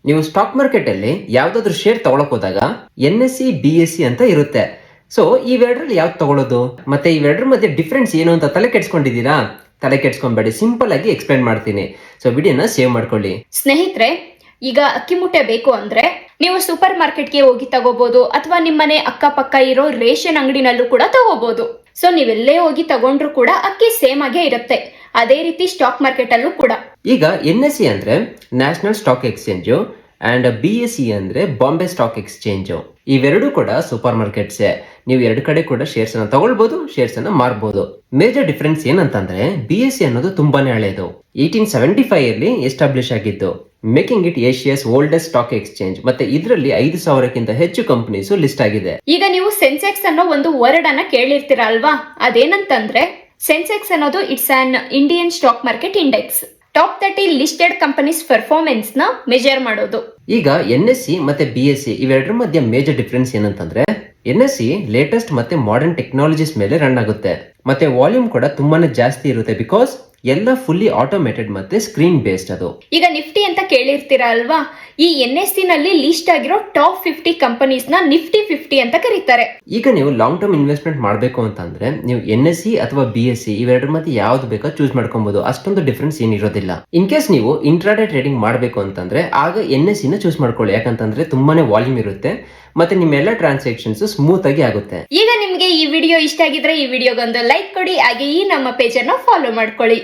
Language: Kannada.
ನೀವು ಸ್ಟಾಕ್ ಮಾರ್ಕೆಟ್ ಅಲ್ಲಿ ಯಾವ್ದಾದ್ರು ಶೇರ್ ತಗೊಳಕ್ ಹೋದಾಗ NSE BSE ಅಂತ ಇರುತ್ತೆ. ಸೊ ಇವೆರಡರಲ್ಲಿ ಯಾವ್ದು ತಗೊಳ್ಳೋದು ಮತ್ತೆ ಇವೆರಡರ ಮಧ್ಯೆ ಡಿಫ್ರೆನ್ಸ್ ಏನು ಅಂತ ತಲೆ ಕೆಡ್ಸ್ಕೊಂಡಿದ್ದೀರಾ? ತಲೆ ಕೆಡ್ಸ್ಕೊಂಬೇಡಿ, ಸಿಂಪಲ್ ಆಗಿ ಎಕ್ಸ್ಪ್ಲೈನ್ ಮಾಡ್ತೀನಿ. ಸೊ ವಿಡಿಯೋನ ಸೇವ್ ಮಾಡ್ಕೊಳ್ಳಿ. ಸ್ನೇಹಿತರೆ, ಈಗ ಅಕ್ಕಿ ಮೂಟೆ ಬೇಕು ಅಂದ್ರೆ ನೀವು ಸೂಪರ್ ಮಾರ್ಕೆಟ್ಗೆ ಹೋಗಿ ತಗೋಬಹುದು, ಅಥವಾ ನಿಮ್ಮನೆ ಅಕ್ಕಪಕ್ಕ ಇರೋ ರೇಷನ್ ಅಂಗಡಿನಲ್ಲೂ ಕೂಡ ತಗೋಬಹುದು. ಸೊ ನೀವೆಲ್ಲೇ ಹೋಗಿ ತಗೊಂಡ್ರು ಕೂಡ ಅಕ್ಕಿ ಸೇಮ್ ಆಗೇ ಇರುತ್ತೆ. ಅದೇ ರೀತಿ ಸ್ಟಾಕ್ ಮಾರ್ಕೆಟ್ ಅಲ್ಲೂ ಕೂಡ. ಈಗ NSE ಅಂದ್ರೆ national stock exchange and BSE ಅಂದ್ರೆ ಬಾಂಬೆ ಸ್ಟಾಕ್ ಎಕ್ಸ್ಚೇಂಜ್. ಇವೆರಡು ಕೂಡ ಸೂಪರ್ ಮಾರ್ಕೆಟ್ಸ್. ನೀವು ಎರಡು ಕಡೆ ಕೂಡ ಶೇರ್ಸ್ ಅನ್ನ ತಗೊಳ್ಬಹುದು, ಶೇರ್ಸ್ ಅನ್ನ ಮಾರಬಹುದು. ಮೇಜರ್ ಡಿಫರೆನ್ಸ್ ಏನಂತಂದ್ರೆ BSE ಅನ್ನೋದು ತುಂಬಾನೇ ಹಳೆಯದು. 1875 ಅಲ್ಲಿ ಎಸ್ಟಾಬ್ಲಿಷ್ ಆಗಿದ್ದು, making it Asia's oldest stock exchange. ಮತ್ತೆ ಇದರಲ್ಲಿ 5,000ಕ್ಕಿಂತ ಹೆಚ್ಚು ಕಂಪನೀಸ್ ಲಿಸ್ಟ್ ಆಗಿದೆ. ಈಗ ನೀವು ಸೆನ್ಸೆಕ್ಸ್ ಅನ್ನೋ ಒಂದು ವರ್ಡ್ ಅನ್ನ ಕೇಳಿರ್ತೀರ ಅಲ್ವಾ? ಅದೇನಂತಂದ್ರೆ ಸೆನ್ಸೆಕ್ಸ್ ಅನ್ನೋದು it's on Indian stock market index. Top 30 listed companies performance ನ ಮೆಜರ್ ಮಾಡೋದು. ಈಗ NSE ಮತ್ತೆ BSE ಇವೆರಡರ ಮಧ್ಯೆ ಮೇಜರ್ ಡಿಫರೆನ್ಸ್ ಏನಂತಂದ್ರೆ NSE ಲೇಟೆಸ್ಟ್ ಮತ್ತೆ ಮಾಡರ್ನ್ ಟೆಕ್ನಾಲಜೀಸ್ ಮೇಲೆ ರನ್ ಆಗುತ್ತೆ. ಮತ್ತೆ ವಾಲ್ಯೂಮ್ ಕೂಡ ತುಂಬಾನೇ ಜಾಸ್ತಿ ಇರುತ್ತೆ, ಬಿಕಾಸ್ ಎಲ್ಲ ಫುಲ್ಲಿ ಆಟೋಮೇಟೆಡ್ ಮತ್ತೆ ಸ್ಕ್ರೀನ್ ಬೇಸ್ಡ್ ಅದು. ಈಗ ನಿಫ್ಟಿ ಅಂತ ಕೇಳಿರ್ತೀರಾ ಅಲ್ವಾ? ಈ NSE ನಲ್ಲಿ ಲಿಸ್ಟ್ ಆಗಿರೋ ಟಾಪ್ 50 ಕಂಪನೀಸ್ ನ ನಿಫ್ಟಿ 50 ಅಂತ ಕರೀತಾರೆ. ಈಗ ನೀವು ಲಾಂಗ್ ಟರ್ಮ್ ಇನ್ವೆಸ್ಟ್ಮೆಂಟ್ ಮಾಡಬೇಕು ಅಂತಂದ್ರೆ ನೀವು NSE ಅಥವಾ BSE ಇವೆರಡರ ಮಧ್ಯೆ ಯಾವ್ದು ಬೇಕೋ ಚೂಸ್ ಮಾಡ್ಕೊಬಹುದು. ಅಷ್ಟೊಂದು ಡಿಫರೆನ್ಸ್ ಏನಿರೋದಿಲ್ಲ. ಇನ್ ಕೇಸ್ ನೀವು ಇಂಟ್ರಾಡೇ ಟ್ರೇಡಿಂಗ್ ಮಾಡಬೇಕು ಅಂತಂದ್ರೆ ಆಗ NSE ನ ಚೂಸ್ ಮಾಡ್ಕೊಳ್ಳಿ, ಯಾಕಂತಂದ್ರೆ ತುಂಬಾನೇ ವಾಲ್ಯೂಮ್ ಇರುತ್ತೆ ಮತ್ತೆ ನಿಮ್ಮೆಲ್ಲ ಟ್ರಾನ್ಸಾಕ್ಷನ್ಸ್ ಸ್ಮೂತ್ ಆಗಿ ಆಗುತ್ತೆ. ಈಗ ನಿಮ್ಗೆ ಈ ವಿಡಿಯೋ ಇಷ್ಟ ಆಗಿದ್ರೆ ಈ ವಿಡಿಯೋಗೊಂದು ಲೈಕ್ ಕೊಡಿ, ಹಾಗೆ ಈ ನಮ್ಮ ಪೇಜ್ ಅನ್ನ ಫಾಲೋ ಮಾಡ್ಕೊಳ್ಳಿ.